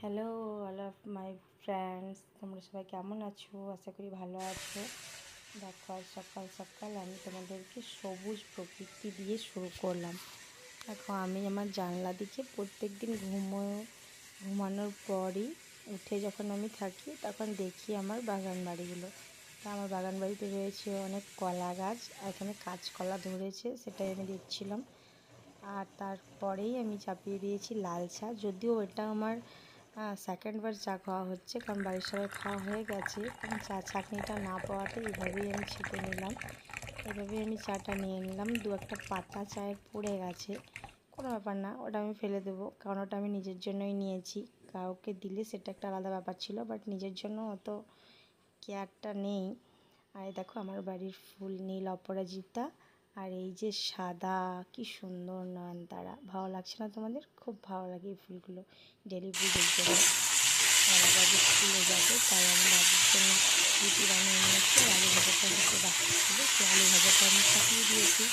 Hello all of my friends, তোমরা সবাই কেমন আছো? আশা করি ভালো আছো। দেখো আজ সকাল সকাল আমি তোমাদেরকে সবুজ প্রকৃতি দিয়ে শুরু করলাম। দেখো আমি আমার জানলা দিকে প্রত্যেক দিন ঘুমানোর পরই উঠে যখন আমি থাকি তখন দেখি আমার বাগান বাড়িগুলো। তা আমার বাগান বাড়িতে রয়েছে অনেক কলা গাছ, এখানে কাঁচকলা ধরেছে, সেটাই আমি দেখছিলাম। আর তারপরেই আমি চাপিয়ে দিয়েছি লাল চা, যদিও এটা আমার সেকেন্ড বার চা খাওয়া হচ্ছে, কারণ বাড়ির সবাই খাওয়া হয়ে গেছে। কারণ চা ছাঁকনিটা না পাওয়াতে এইভাবেই আমি ছেঁকে নিলাম, এভাবেই আমি চাটা নিয়ে নিলাম। দু একটা পাতা চায়ের পড়ে গেছে, কোনো ব্যাপার না, ওটা আমি ফেলে দেবো, কারণ ওটা আমি নিজের জন্যই নিয়েছি। কাউকে দিলে সেটা একটা আলাদা ব্যাপার ছিল, বাট নিজের জন্য অত কেয়ারটা নেই। আর দেখো আমার বাড়ির ফুল নীল অপরাজিতা, আর এই যে সাদা, কি সুন্দর নয়নতারা। ভালো লাগছে না তোমাদের? খুব ভালো লাগে এই ফুলগুলো। ডেলি পুজোর জন্য আমার বাবু স্কুলে যাবে, তাই আমি বাবুর জন্য রুটি বানিয়ে নিয়েছি। আলু ভাজাটা হতে বাকি ছিল, সেই আলু ভাজাটা আমি চাপিয়ে দিয়েছি।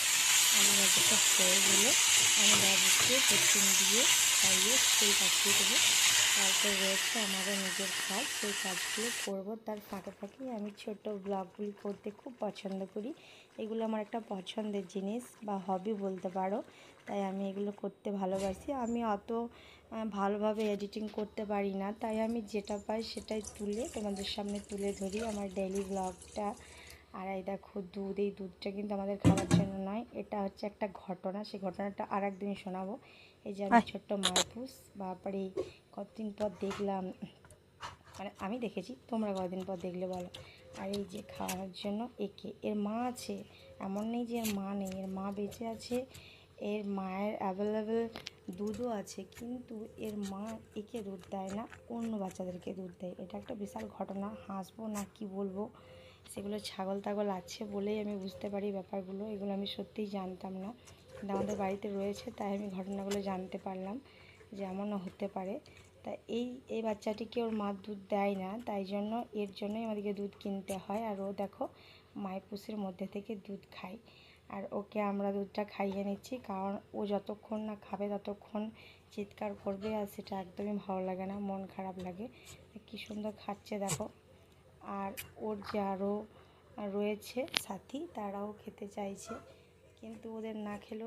আলু ভাজাটা হয়ে গেলে আমি বাবুকে টিফিন দিয়ে খাইয়ে স্কুল পাঠিয়ে দেবো। তারপর রয়েছে আমারও নিজের কাজ, সেই কাজগুলো করব। তার ফাঁকে ফাঁকেই আমি ছোট ব্লগগুলি করতে খুব পছন্দ করি। এগুলো আমার একটা পছন্দের জিনিস বা হবি বলতে পারো, তাই আমি এগুলো করতে ভালোবাসি। আমি অত ভালোভাবে এডিটিং করতে পারি না, তাই আমি যেটা পাই সেটাই তুলে তোমাদের সামনে তুলে ধরি আমার ডেইলি ব্লগটা। আর এই দেখো দুধ, এই দুধটা কিন্তু আমাদের খাওয়ার জন্য নয়, এটা হচ্ছে একটা ঘটনা। সেই ঘটনাটা আর একদিন শোনাবো। এই যে আমি ছোট্ট মারপুস, বাপরে কতদিন পর দেখলাম, মানে আমি দেখেছি, তোমরা কতদিন পর দেখলে বলো। আর এই যে খাওয়ানোর জন্য একে, এর মা আছে, এমন নেই যে এর মা নেই, এর মা বেঁচে আছে, এর মায়ের অ্যাভেলেবেল দুধও আছে, কিন্তু এর মা একে দুধ দেয় না, অন্য বাচ্চাদেরকে দুধ দেয়। এটা একটা বিশাল ঘটনা, হাসবো না কি বলবো। সেগুলো ছাগল টাগল আছে বলেই আমি বুঝতে পারি ব্যাপারগুলো, এগুলো আমি সত্যিই জানতাম না, কিন্তু আমাদের বাড়িতে রয়েছে তাই আমি ঘটনাগুলো জানতে পারলাম যে এমনও হতে পারে। তা এই বাচ্চাটিকে ওর মা দুধ দেয় না, তাই জন্য এর জন্যই আমাদেরকে দুধ কিনতে হয়। আর ও দেখো মাইপুসের মধ্যে থেকে দুধ খায়, আর ওকে আমরা দুধটা খাইয়ে নিচ্ছি, কারণ ও যতক্ষণ না খাবে ততক্ষণ চিৎকার করবে, আর সেটা একদমই ভালো লাগে না, মন খারাপ লাগে। কী সুন্দর খাচ্ছে দেখো। আর ওর যে আরও রয়েছে সাথী, তারাও খেতে চাইছে, কিন্তু ওদের না খেলেও